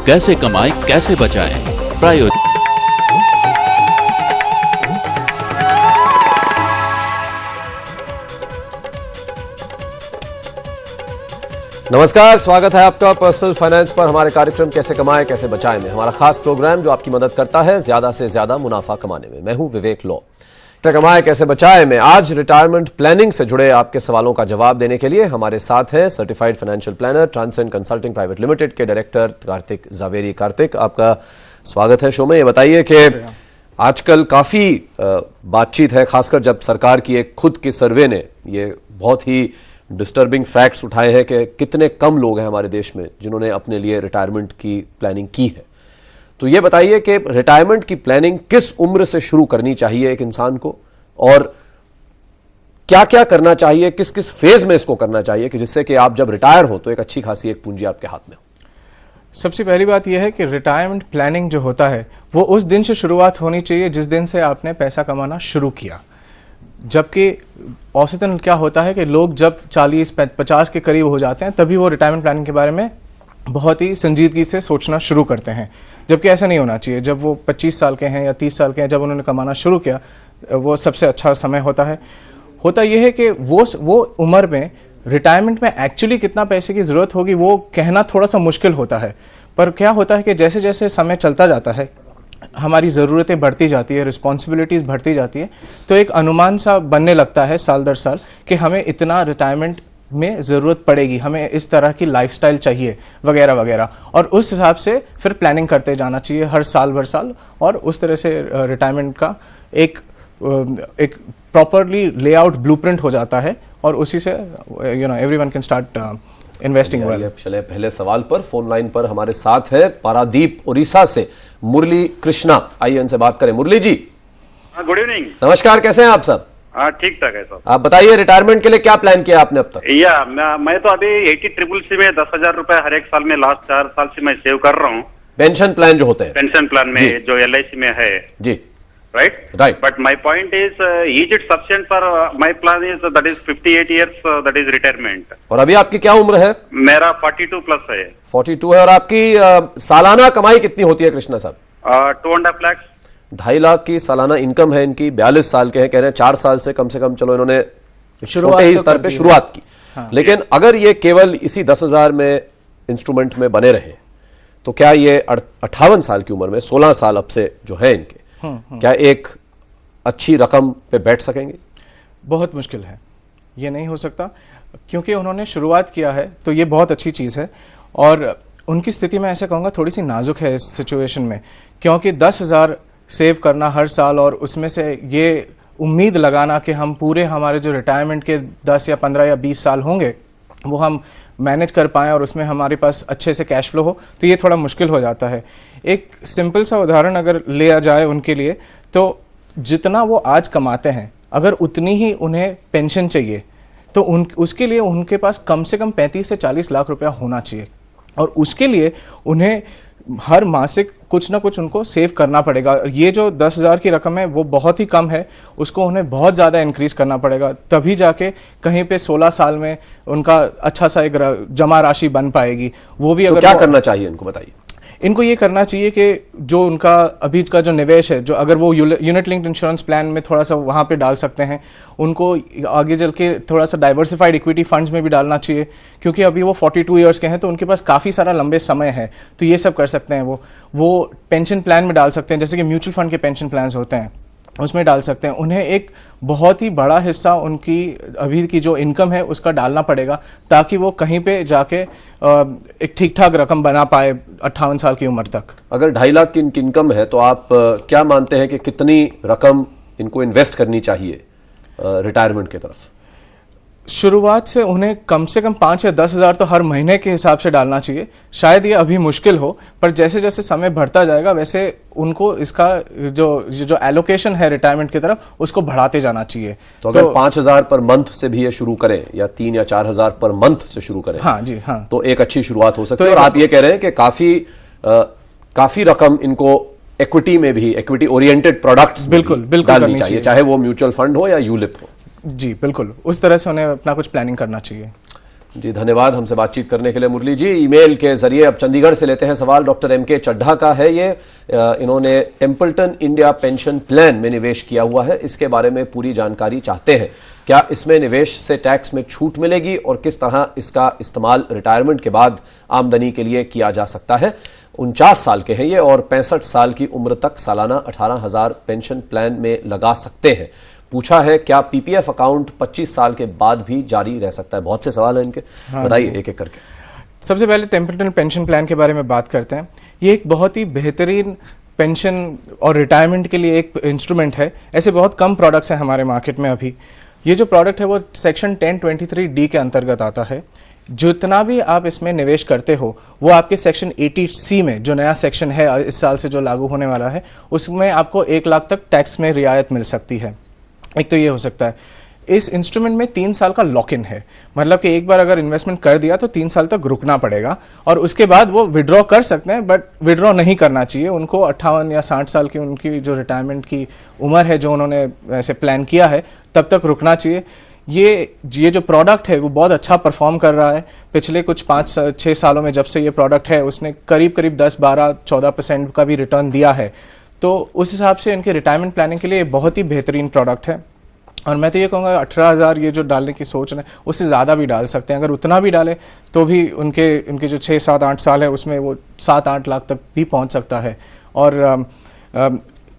कैसे कमाएं, कैसे बचाएं, प्रायोजक। नमस्कार, स्वागत है आपका पर्सनल फाइनेंस पर हमारे कार्यक्रम कैसे कमाएं कैसे बचाएं में। हमारा खास प्रोग्राम जो आपकी मदद करता है ज्यादा से ज्यादा मुनाफा कमाने में। मैं हूं विवेक लॉ। कैसे कमाएं कैसे बचाएं में आज रिटायरमेंट प्लानिंग से जुड़े आपके सवालों का जवाब देने के लिए हमारे साथ हैं certified financial planner Transcend consulting private limited के डायरेक्टर कार्तिक जावेरी। कार्तिक, आपका स्वागत है शो में। ये बताइए कि आजकल काफी बातचीत है, खासकर जब सरकार की एक खुद की सर्वे ने ये बहुत ही डिस्टर्बिंग फैक्ट्स उठाए हैं कि कितने कम लोग हैं हमारे देश में जिन्होंने अपने लिए रिटायरमेंट की प्लानिंग की है। तो ये बताइए कि रिटायरमेंट की प्लानिंग किस उम्र से शुरू करनी चाहिए एक इंसान को, और क्या क्या करना चाहिए, किस किस फेज में इसको करना चाहिए कि जिससे कि आप जब रिटायर हो तो एक अच्छी खासी एक पूंजी आपके हाथ में हो। सबसे पहली बात यह है कि रिटायरमेंट प्लानिंग जो होता है वो उस दिन से शुरुआत होनी चाहिए जिस दिन से आपने पैसा कमाना शुरू किया। जबकि औसतन क्या होता है कि लोग जब 40-50 के करीब हो जाते हैं तभी वो रिटायरमेंट प्लानिंग के बारे में बहुत ही संजीदगी से सोचना शुरू करते हैं, जबकि ऐसा नहीं होना चाहिए। जब वो 25 साल के हैं या 30 साल के हैं, जब उन्होंने कमाना शुरू किया, वो सबसे अच्छा समय होता है। होता यह है कि वो उम्र में रिटायरमेंट में एक्चुअली कितना पैसे की ज़रूरत होगी वो कहना थोड़ा सा मुश्किल होता है। पर क्या होता है कि जैसे जैसे समय चलता जाता है, हमारी ज़रूरतें बढ़ती जाती है, रिस्पॉन्सिबिलिटीज़ बढ़ती जाती है, तो एक अनुमान सा बनने लगता है साल दर साल कि हमें इतना रिटायरमेंट में ज़रूरत पड़ेगी, हमें इस तरह की लाइफस्टाइल चाहिए वगैरह वगैरह, और उस हिसाब से फिर प्लानिंग करते जाना चाहिए हर साल भर साल। और उस तरह से रिटायरमेंट का एक प्रॉपरली लेआउट ब्लूप्रिंट हो जाता है और उसी से everyone can start investing well. चले पहले सवाल पर। फोन लाइन पर हमारे साथ है पारादीप उड़ीसा से मुरली कृष्णा। आइए उनसे बात करें। मुरली जी, गुड इवनिंग। नमस्कार, कैसे हैं आप सब? हाँ, ठीक ठाक है सब। आप बताइए रिटायरमेंट के लिए क्या प्लान किया आपने अब तक? या मैं तो अभी 80CCC में 10,000 रुपए हर एक साल में लास्ट 4 साल से मैं सेव कर रहा हूँ। पेंशन प्लान जो होते हैं, पेंशन प्लान में जो LIC में है जी, right. But my point is it sufficient for my plan is that is 58 years that is retirement. और अभी आपकी क्या उम्र है? मेरा 42 प्लस है। 42 है। और आपकी सालाना कमाई कितनी होती है कृष्णा साहब? 2.5 लाख। 2.5 लाख की सालाना इनकम है इनकी। 42 साल के हैं, कह रहे हैं 4 साल से कम चलो इन्होंने छोटे ही स्तर पे शुरुआत की। हाँ। लेकिन अगर ये केवल इसी 10,000 में इंस्ट्रूमेंट में बने रहे तो क्या ये 58 साल की उम्र में 16 साल अब से जो है इनके, क्या एक अच्छी रकम पे बैठ सकेंगे? बहुत मुश्किल है, ये नहीं हो सकता, क्योंकि उन्होंने शुरुआत किया है तो ये बहुत अच्छी चीज़ है। और उनकी स्थिति मैं ऐसे कहूँगा थोड़ी सी नाजुक है इस सिचुएशन में, क्योंकि 10,000 सेव करना हर साल और उसमें से ये उम्मीद लगाना कि हम पूरे हमारे जो रिटायरमेंट के 10 या 15 या 20 साल होंगे वो हम मैनेज कर पाएँ और उसमें हमारे पास अच्छे से कैश फ्लो हो, तो ये थोड़ा मुश्किल हो जाता है। एक सिंपल सा उदाहरण अगर लिया जाए उनके लिए, तो जितना वो आज कमाते हैं अगर उतनी ही उन्हें पेंशन चाहिए तो उसके लिए उनके पास कम से कम 35 से 40 लाख रुपया होना चाहिए। और उसके लिए उन्हें हर मासिक कुछ ना कुछ उनको सेव करना पड़ेगा। ये जो 10,000 की रकम है वो बहुत ही कम है, उसको उन्हें बहुत ज़्यादा इंक्रीज़ करना पड़ेगा, तभी जाके कहीं पे 16 साल में उनका अच्छा सा एक जमा राशि बन पाएगी। वो भी तो अगर क्या करना चाहिए इनको बताइए? इनको ये करना चाहिए कि जो उनका अभी का जो निवेश है, जो अगर वो यूनिट लिंक्ड इंश्योरेंस प्लान में थोड़ा सा वहाँ पे डाल सकते हैं, उनको आगे चल के थोड़ा सा डाइवर्सिफाइड इक्विटी फंड्स में भी डालना चाहिए, क्योंकि अभी वो 42 ईयर्स के हैं तो उनके पास काफ़ी सारा लंबे समय है, तो ये सब कर सकते हैं। वो पेंशन प्लान में डाल सकते हैं, जैसे कि म्यूचुअल फंड के पेंशन प्लान्स होते हैं उसमें डाल सकते हैं। उन्हें एक बहुत ही बड़ा हिस्सा उनकी अभी की जो इनकम है उसका डालना पड़ेगा, ताकि वो कहीं पे जाके एक ठीक ठाक रकम बना पाए 58 साल की उम्र तक। अगर 2.5 लाख की इनकी इनकम है तो आप क्या मानते हैं कि कितनी रकम इनको इन्वेस्ट करनी चाहिए रिटायरमेंट की तरफ? शुरुआत से उन्हें कम से कम 5 या 10 हज़ार तो हर महीने के हिसाब से डालना चाहिए। शायद ये अभी मुश्किल हो, पर जैसे जैसे समय बढ़ता जाएगा वैसे उनको इसका जो एलोकेशन है रिटायरमेंट की तरफ उसको बढ़ाते जाना चाहिए। तो अगर 5,000 पर मंथ से भी ये शुरू करें या 3 या 4,000 पर मंथ से शुरू करें, हाँ जी, हाँ, तो एक अच्छी शुरुआत हो सकती है। और आप ये कह रहे हैं कि काफी रकम इनको इक्विटी में भी, इक्विटी ओरिएंटेड प्रोडक्ट्स बिल्कुल डालनी चाहिए, चाहे वो म्यूचुअल फंड हो या यूलिप हो। जी बिल्कुल, उस तरह से उन्हें अपना कुछ प्लानिंग करना चाहिए। जी धन्यवाद हमसे बातचीत करने के लिए मुरली जी। ईमेल के जरिए अब चंडीगढ़ से लेते हैं सवाल। डॉक्टर एम के चड्ढा का है ये। इन्होंने टेम्पल्टन इंडिया पेंशन प्लान में निवेश किया हुआ है, इसके बारे में पूरी जानकारी चाहते हैं। क्या इसमें निवेश से टैक्स में छूट मिलेगी और किस तरह इसका इस्तेमाल रिटायरमेंट के बाद आमदनी के लिए किया जा सकता है? 49 साल के हैं ये और 65 साल की उम्र तक सालाना 18,000 पेंशन प्लान में लगा सकते हैं। पूछा है क्या पीपीएफ अकाउंट 25 साल के बाद भी जारी रह सकता है? बहुत से सवाल हैं इनके, बताइए एक एक करके। सबसे पहले टेम्पल्टन पेंशन प्लान के बारे में बात करते हैं। ये एक बहुत ही बेहतरीन पेंशन और रिटायरमेंट के लिए एक इंस्ट्रूमेंट है। ऐसे बहुत कम प्रोडक्ट्स हैं हमारे मार्केट में अभी। ये जो प्रोडक्ट है वो सेक्शन 1023D के अंतर्गत आता है। जितना भी आप इसमें निवेश करते हो वो आपके सेक्शन 80C में, जो नया सेक्शन है इस साल से जो लागू होने वाला है, उसमें आपको 1 लाख तक टैक्स में रियायत मिल सकती है। एक तो ये हो सकता है। इस इंस्ट्रूमेंट में 3 साल का लॉक इन है, मतलब कि एक बार अगर इन्वेस्टमेंट कर दिया तो 3 साल तक रुकना पड़ेगा और उसके बाद वो विड्रॉ कर सकते हैं, बट विड्रॉ नहीं करना चाहिए। उनको 58 या 60 साल की उनकी जो रिटायरमेंट की उम्र है, जो उन्होंने ऐसे प्लान किया है, तब तक रुकना चाहिए। ये जो प्रोडक्ट है वो बहुत अच्छा परफॉर्म कर रहा है। पिछले कुछ 5-6 सालों में जब से ये प्रोडक्ट है उसने करीब 10-12-14% का भी रिटर्न दिया है। तो उस हिसाब से इनके रिटायरमेंट प्लानिंग के लिए बहुत ही बेहतरीन प्रोडक्ट है। और मैं तो ये कहूँगा 18,000 ये जो डालने की सोच है उससे ज़्यादा भी डाल सकते हैं। अगर उतना भी डालें तो भी उनके जो 6-7-8 साल है उसमें वो 7-8 लाख तक भी पहुँच सकता है। और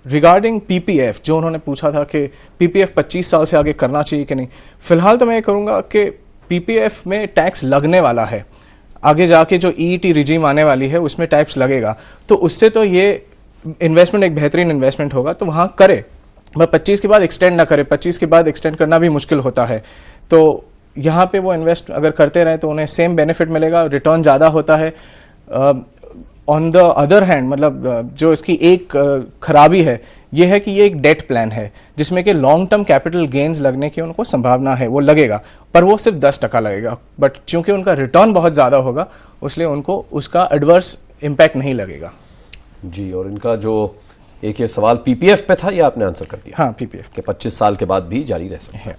रिगार्डिंग पीपीएफ जो उन्होंने पूछा था कि पीपीएफ 25 साल से आगे करना चाहिए कि नहीं, फिलहाल तो मैं ये करूँगा कि पीपीएफ में टैक्स लगने वाला है। आगे जाके जो ईईटी रिजीम आने वाली है उसमें टैक्स लगेगा, तो उससे तो ये इन्वेस्टमेंट एक बेहतरीन इन्वेस्टमेंट होगा, तो वहाँ करे। मैं 25 के बाद एक्सटेंड ना करे, 25 के बाद एक्सटेंड करना भी मुश्किल होता है। तो यहाँ पे वो इन्वेस्ट अगर करते रहे तो उन्हें सेम बेनिफिट मिलेगा, रिटर्न ज़्यादा होता है। ऑन द अदर हैंड, मतलब जो इसकी एक खराबी है ये है कि ये एक डेट प्लान है जिसमें कि लॉन्ग टर्म कैपिटल गेन्स लगने की उनको संभावना है, वो लगेगा, पर वो सिर्फ 10% लगेगा। बट चूंकि उनका रिटर्न बहुत ज़्यादा होगा इसलिए उनको उसका एडवर्स इम्पैक्ट नहीं लगेगा। जी, और इनका जो एक ये सवाल पीपीएफ पे था ये आपने आंसर कर दिया। हाँ, पीपीएफ के 25 साल के बाद भी जारी रह सकते हैं।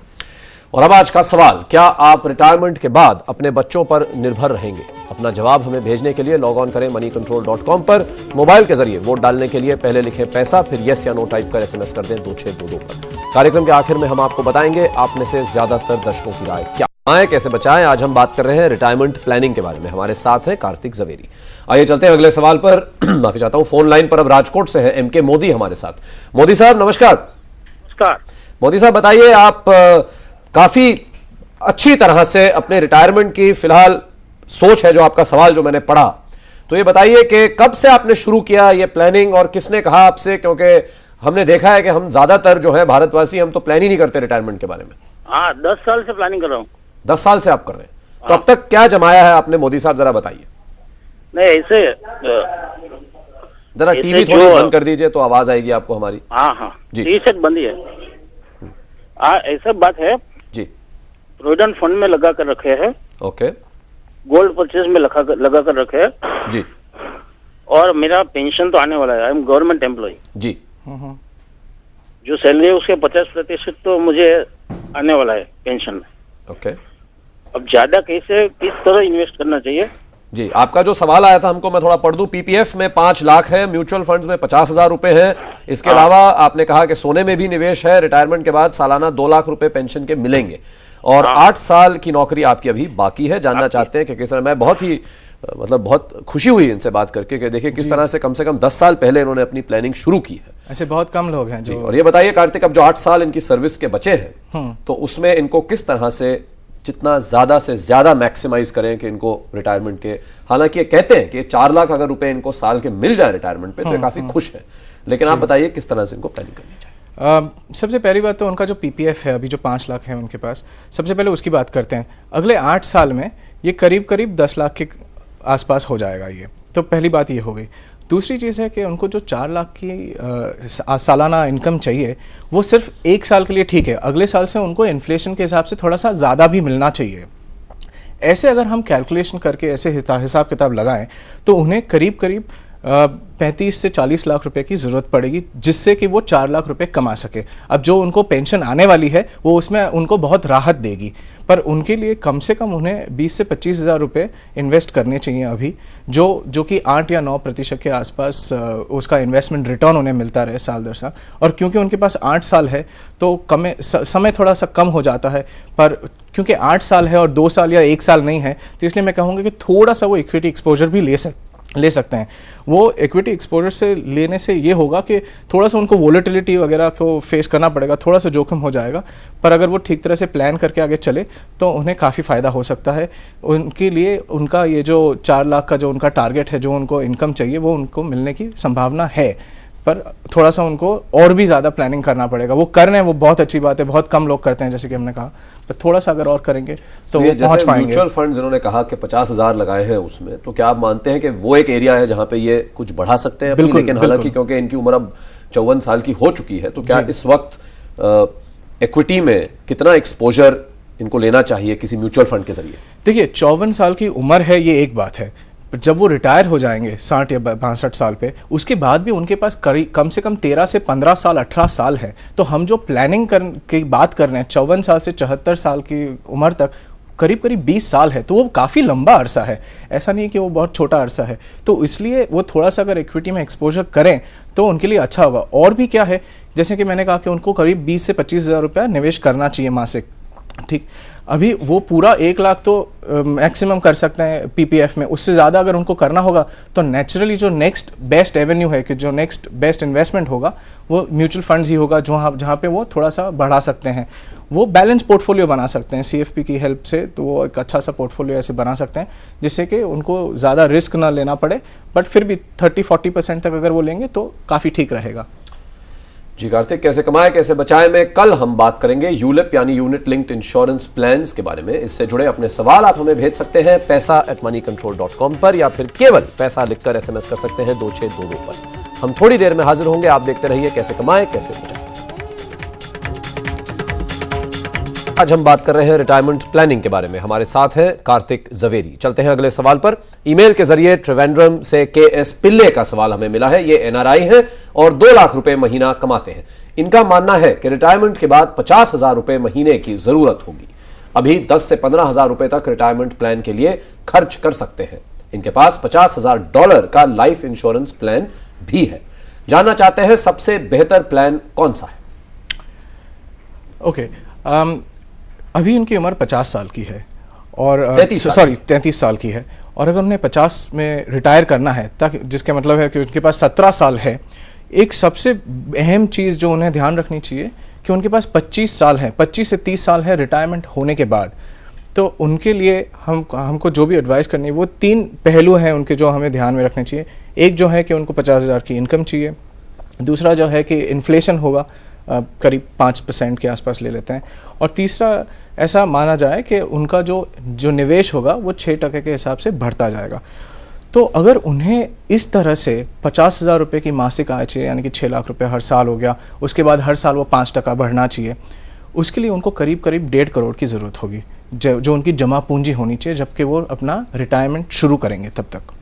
और अब आज का सवाल, क्या आप रिटायरमेंट के बाद अपने बच्चों पर निर्भर रहेंगे? अपना जवाब हमें भेजने के लिए लॉग ऑन करें moneycontrol.com पर। मोबाइल के जरिए वोट डालने के लिए पहले लिखें पैसा, फिर यस या नो टाइप कर SMS कर दें 2622 पर। कार्यक्रम के आखिर में हम आपको बताएंगे आप में से ज्यादातर दर्शकों की राय क्या है, कैसे बचाएं। आज हम बात कर रहे हैं रिटायरमेंट प्लानिंग के बारे में। हमारे साथ है कार्तिक जवेरी। आइए चलते हैं अगले सवाल पर। माफी चाहता हूं, फोन लाइन पर अब राजकोट से है एमके मोदी हमारे साथ। मोदी साहब नमस्कार। नमस्कार मोदी साहब बताइए, आप काफी अच्छी तरह से अपने रिटायरमेंट की फिलहाल सोच है, जो आपका सवाल जो मैंने पढ़ा, तो ये बताइए कि कब से आपने शुरू किया ये प्लानिंग और किसने कहा आपसे? क्योंकि हमने देखा है कि हम ज्यादातर जो है भारतवासी, हम तो प्लान ही नहीं करते रिटायरमेंट के बारे में। हाँ, 10 साल से प्लानिंग कर रहा हूँ। 10 साल से आप कर रहे हैं, तो अब तक क्या जमाया है आपने मोदी साहब, जरा बताइए। नहीं, ऐसे जरा टीवी थोड़ी बंद कर दीजिए तो आवाज आएगी आपको हमारी। हाँ जी, टी शर्ट बंद ही है। ऐसा बात है जी, प्रोविडेंट फंड में लगा कर रखे हैं, ओके, गोल्ड परचेज में लगा कर रखे हैं जी, और मेरा पेंशन तो आने वाला है। आई एम गवर्नमेंट एम्प्लॉय जी, जो सैलरी है उसके 50% तो मुझे आने वाला है पेंशन में। ओके, अब ज्यादा कैसे, किस तरह इन्वेस्ट करना चाहिए? जी, आपका जो सवाल आया था हमको मैं थोड़ा पढ़ दूं। पीपीएफ में 5 लाख है, म्यूचुअल फंड्स में 50,000 रुपए है। इसके अलावा आपने कहा कि सोने में भी निवेश है। रिटायरमेंट के बाद सालाना 2 लाख रुपए पेंशन के मिलेंगे और 8 साल की नौकरी आपकी अभी बाकी है। जानना चाहते हैं कि किस तरह, मैं बहुत ही मतलब बहुत खुशी हुई इनसे बात करके कि देखिए किस तरह से कम 10 साल पहले इन्होंने अपनी प्लानिंग शुरू की है। ऐसे बहुत कम लोग हैं जो। और ये बताइए कार्तिक, अब जो 8 साल इनकी सर्विस के बचे हैं तो उसमें इनको किस तरह से जितना ज्यादा से ज्यादा मैक्सिमाइज करें कि इनको रिटायरमेंट के, हालांकि ये कहते हैं कि 4 लाख अगर रुपए इनको साल के मिल जाए रिटायरमेंट पे तो ये काफी खुश है, लेकिन आप बताइए किस तरह से इनको प्लानिंग करनी चाहिए। सबसे पहली बात तो उनका जो पीपीएफ है अभी जो 5 लाख है उनके पास, सबसे पहले उसकी बात करते हैं। अगले 8 साल में ये करीब करीब 10 लाख के आसपास हो जाएगा ये, तो पहली बात ये हो गई। दूसरी चीज़ है कि उनको जो 4 लाख की सालाना इनकम चाहिए वो सिर्फ 1 साल के लिए ठीक है, अगले साल से उनको इन्फ्लेशन के हिसाब से थोड़ा सा ज़्यादा भी मिलना चाहिए। ऐसे अगर हम कैलकुलेशन करके ऐसे हिसाब किताब लगाएं तो उन्हें करीब करीब 35 से 40 लाख रुपए की ज़रूरत पड़ेगी, जिससे कि वो 4 लाख रुपए कमा सके। अब जो उनको पेंशन आने वाली है वो उसमें उनको बहुत राहत देगी, पर उनके लिए कम से कम उन्हें 20 से 25 हज़ार रुपये इन्वेस्ट करने चाहिए अभी, जो कि 8 या 9% के आसपास उसका इन्वेस्टमेंट रिटर्न उन्हें मिलता रहे साल दर साल। और क्योंकि उनके पास 8 साल है तो समय थोड़ा सा कम हो जाता है, पर क्योंकि 8 साल है और 2 साल या 1 साल नहीं है, तो इसलिए मैं कहूँगा कि थोड़ा सा वो इक्विटी एक्सपोजर भी ले सकते हैं। वो इक्विटी एक्सपोजर से लेने से ये होगा कि थोड़ा सा उनको वोलेटिलिटी वगैरह को फेस करना पड़ेगा, थोड़ा सा जोखिम हो जाएगा, पर अगर वो ठीक तरह से प्लान करके आगे चले तो उन्हें काफ़ी फ़ायदा हो सकता है। उनके लिए उनका ये जो 4 लाख का जो उनका टारगेट है, जो उनको इनकम चाहिए, वो उनको मिलने की संभावना है, पर थोड़ा सा उनको और भी ज़्यादा प्लानिंग करना पड़ेगा। वो कर रहे हैं, वो बहुत अच्छी बात है, बहुत कम लोग करते हैं जैसे कि हमने कहा, पर थोड़ा सा अगर और करेंगे तो वो पहुंच पाएंगे। म्यूचुअल फंड्स इन्होंने कहा कि 50,000 लगाए हैं उसमें, तो क्या आप मानते हैं कि वो एक एरिया है जहां पे ये कुछ बढ़ा सकते हैं? बिल्कुल, लेकिन हालांकि क्योंकि इनकी उम्र अब 54 साल की हो चुकी है, तो क्या इस वक्त इक्विटी में कितना एक्सपोजर इनको लेना चाहिए किसी म्यूचुअल फंड के जरिए? देखिए 54 साल की उम्र है ये एक बात है, जब वो रिटायर हो जाएंगे 60 या 62 साल पे, उसके बाद भी उनके पास कम से कम 13 से 15 साल 18 साल है। तो हम जो प्लानिंग की बात कर रहे हैं 54 साल से 74 साल की उम्र तक, करीब करीब 20 साल है, तो वो काफ़ी लंबा अरसा है, ऐसा नहीं कि वो बहुत छोटा अरसा है। तो इसलिए वो थोड़ा सा अगर इक्विटी में एक्सपोजर करें तो उनके लिए अच्छा होगा। और भी क्या है, जैसे कि मैंने कहा कि उनको करीब 20 से 25 हज़ार रुपया निवेश करना चाहिए मासिक, ठीक। अभी वो पूरा 1 लाख तो मैक्सिमम कर सकते हैं पीपीएफ में, उससे ज़्यादा अगर उनको करना होगा तो नेचुरली जो नेक्स्ट बेस्ट एवेन्यू है, कि जो नेक्स्ट बेस्ट इन्वेस्टमेंट होगा वो म्यूचुअल फंड्स ही होगा, जहाँ पे वो थोड़ा सा बढ़ा सकते हैं। वो बैलेंस पोर्टफोलियो बना सकते हैं सीएफपी की हेल्प से, तो वो एक अच्छा सा पोर्टफोलियो ऐसे बना सकते हैं जिससे कि उनको ज़्यादा रिस्क ना लेना पड़े, बट फिर भी 30-40% तक अगर वो लेंगे तो काफ़ी ठीक रहेगा। जी कार्तिक, कैसे कमाएं कैसे बचाएं में कल हम बात करेंगे यूलिप यानी यूनिट लिंक्ड इंश्योरेंस प्लान्स के बारे में। इससे जुड़े अपने सवाल आप हमें भेज सकते हैं paisa@moneycontrol.com पर, या फिर केवल पैसा लिखकर SMS कर सकते हैं 2622 पर। हम थोड़ी देर में हाजिर होंगे, आप देखते रहिए कैसे कमाएं कैसे बचाएं। आज हम बात कर रहे हैं रिटायरमेंट प्लानिंग के बारे में। हमारे साथ हैं कार्तिक जवेरी। चलते हैं अगले सवाल पर। ईमेल के जरिए त्रिवेंद्रम से KS पिल्ले का सवाल हमें मिला है। ये NRI हैं और 2 लाख रुपए महीना कमाते हैं। इनका मानना है कि रिटायरमेंट के बाद 50,000 रुपए महीने की जरूरत होगी। अभी 10 से 15,000 रुपए तक रिटायरमेंट प्लान के लिए खर्च कर सकते हैं। इनके पास $50,000 का लाइफ इंश्योरेंस प्लान भी है। जानना चाहते हैं सबसे बेहतर प्लान कौन सा है? ओके, अभी उनकी उम्र 50 साल की है और 33 साल की है, और अगर उन्हें 50 में रिटायर करना है, ताकि जिसका मतलब है कि उनके पास 17 साल है। एक सबसे अहम चीज़ जो उन्हें ध्यान रखनी चाहिए कि उनके पास 25 साल है, 25 से 30 साल है रिटायरमेंट होने के बाद। तो उनके लिए हमको जो भी एडवाइस करनी है, वो 3 पहलू हैं उनके जो हमें ध्यान में रखने चाहिए। एक जो है कि उनको 50,000 की इनकम चाहिए, दूसरा जो है कि इन्फ्लेशन होगा करीब 5% के आसपास ले लेते हैं, और तीसरा ऐसा माना जाए कि उनका जो निवेश होगा वो 6% के हिसाब से बढ़ता जाएगा। तो अगर उन्हें इस तरह से 50,000 रुपये की मासिक आय चाहिए, यानी कि 6 लाख रुपये हर साल हो गया, उसके बाद हर साल वो 5% बढ़ना चाहिए, उसके लिए उनको करीब करीब 1.5 करोड़ की ज़रूरत होगी, जो उनकी जमा पूंजी होनी चाहिए जबकि वो अपना रिटायरमेंट शुरू करेंगे। तब तक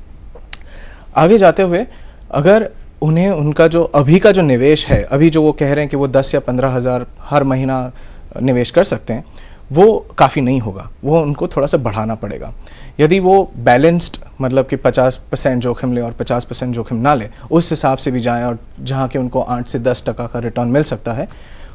आगे जाते हुए अगर उन्हें उनका जो अभी का जो निवेश है, अभी जो वो कह रहे हैं कि वो 10 या 15,000 हर महीना निवेश कर सकते हैं, वो काफ़ी नहीं होगा, वो उनको थोड़ा सा बढ़ाना पड़ेगा। यदि वो बैलेंस्ड, मतलब कि 50% जोखिम ले और 50% जोखिम ना ले, उस हिसाब से भी जाएं, और जहाँ के उनको 8 से 10% का रिटर्न मिल सकता है,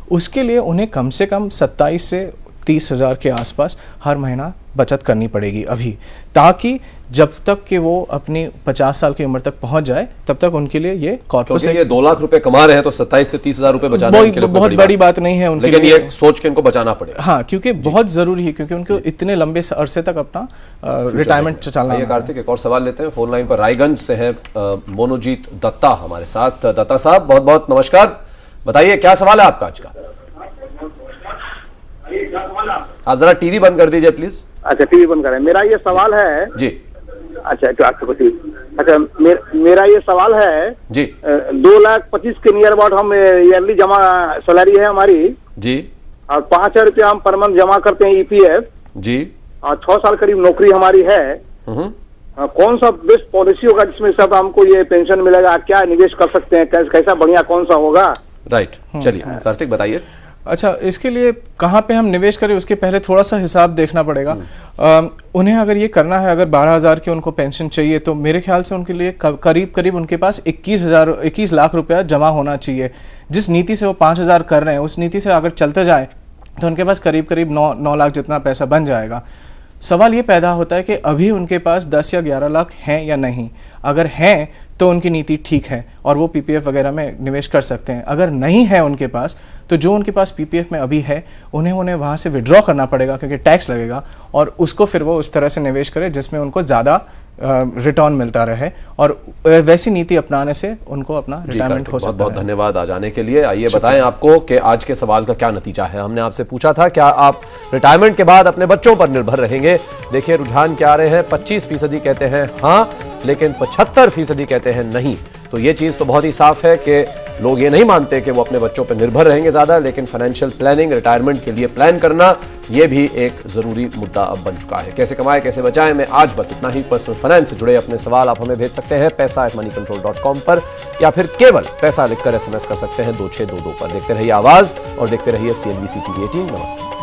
उसके लिए उन्हें कम से कम 27 से 30,000 के आसपास हर महीना बचत करनी पड़ेगी अभी, ताकि जब तक कि वो अपनी 50 साल की उम्र तक पहुंच जाए तब तक उनके लिए ये कॉर्पस क्योंकि ये 2 लाख रुपए कमा रहे हैं तो 27 से 30,000 रुपए बचाना उनके लिए बहुत बड़ी बात नहीं है उनके लेकिन लिए, ये सोच के इनको बचाना पड़ेगा। हाँ, क्योंकि बहुत जरूरी है, क्योंकि उनको इतने लंबे अरसे तक अपना रिटायरमेंट चलना है। कार्तिक, एक और सवाल लेते हैं। फोन लाइन पर रायगंज से हैं मोनोजीत दत्ता हमारे साथ। दत्ता साहब, बहुत बहुत नमस्कार। बताइए क्या सवाल है आपका आज का? आप जरा टीवी बंद कर दीजिए प्लीज। अच्छा, टीवी बंद करें। मेरा ये सवाल है जी। अच्छा, अच्छा, मेरा ये सवाल है जी। 2,25,000 के नियर अबाउट हम ईयरली जमा सैलरी है हमारी जी, और 5,000 रुपया हम पर मंथ जमा करते हैं EPF जी, और 6 साल करीब नौकरी हमारी है। कौन सा बेस्ट पॉलिसी होगा जिसमें सब हमको ये पेंशन मिलेगा? क्या निवेश कर सकते हैं? कैसा बढ़िया कौन सा होगा? राइट, चलिए कार्तिक बताइए। अच्छा, इसके लिए कहाँ पे हम निवेश करें उसके पहले थोड़ा सा हिसाब देखना पड़ेगा। उन्हें अगर ये करना है, अगर 12,000 की उनको पेंशन चाहिए, तो मेरे ख्याल से उनके लिए करीब करीब उनके पास 21 लाख रुपया जमा होना चाहिए। जिस नीति से वो 5,000 कर रहे हैं उस नीति से अगर चलते जाए तो उनके पास करीब करीब 9 लाख जितना पैसा बन जाएगा। सवाल ये पैदा होता है कि अभी उनके पास 10 या 11 लाख हैं या नहीं। अगर हैं तो उनकी नीति ठीक है और वो PPF वगैरह में निवेश कर सकते हैं। अगर नहीं है उनके पास, तो जो उनके पास PPF में अभी है उन्हें वहाँ से विड्रॉ करना पड़ेगा, क्योंकि टैक्स लगेगा, और उसको फिर वो उस तरह से निवेश करें जिसमें उनको ज़्यादा रिटर्न मिलता रहे, और वैसी नीति अपनाने से उनको अपना रिटायरमेंट हो सकता है। बहुत बहुत धन्यवाद आज आने के लिए। आइए बताएं आपको कि आज के सवाल का क्या नतीजा है। हमने आपसे पूछा था क्या आप रिटायरमेंट के बाद अपने बच्चों पर निर्भर रहेंगे। देखिए रुझान क्या आ रहे हैं। 25% कहते हैं हाँ, लेकिन 75% कहते हैं नहीं। तो ये चीज़ तो बहुत ही साफ है कि लोग ये नहीं मानते कि वो अपने बच्चों पर निर्भर रहेंगे ज़्यादा, लेकिन फाइनेंशियल प्लानिंग, रिटायरमेंट के लिए प्लान करना, ये भी एक ज़रूरी मुद्दा अब बन चुका है। कैसे कमाएं, कैसे बचाएं, मैं आज बस इतना ही। पर्सनल फाइनेंस से जुड़े अपने सवाल आप हमें भेज सकते हैं paisa@moneycontrol.com पर, या फिर केवल पैसा लिखकर SMS कर सकते हैं 2622 पर। देखते रहिए आवाज़ और देखते रहिए CNBC TV 18। नमस्कार।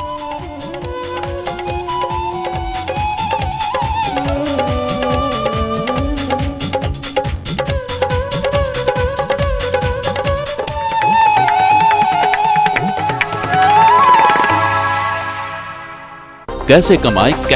कैसे कमाएं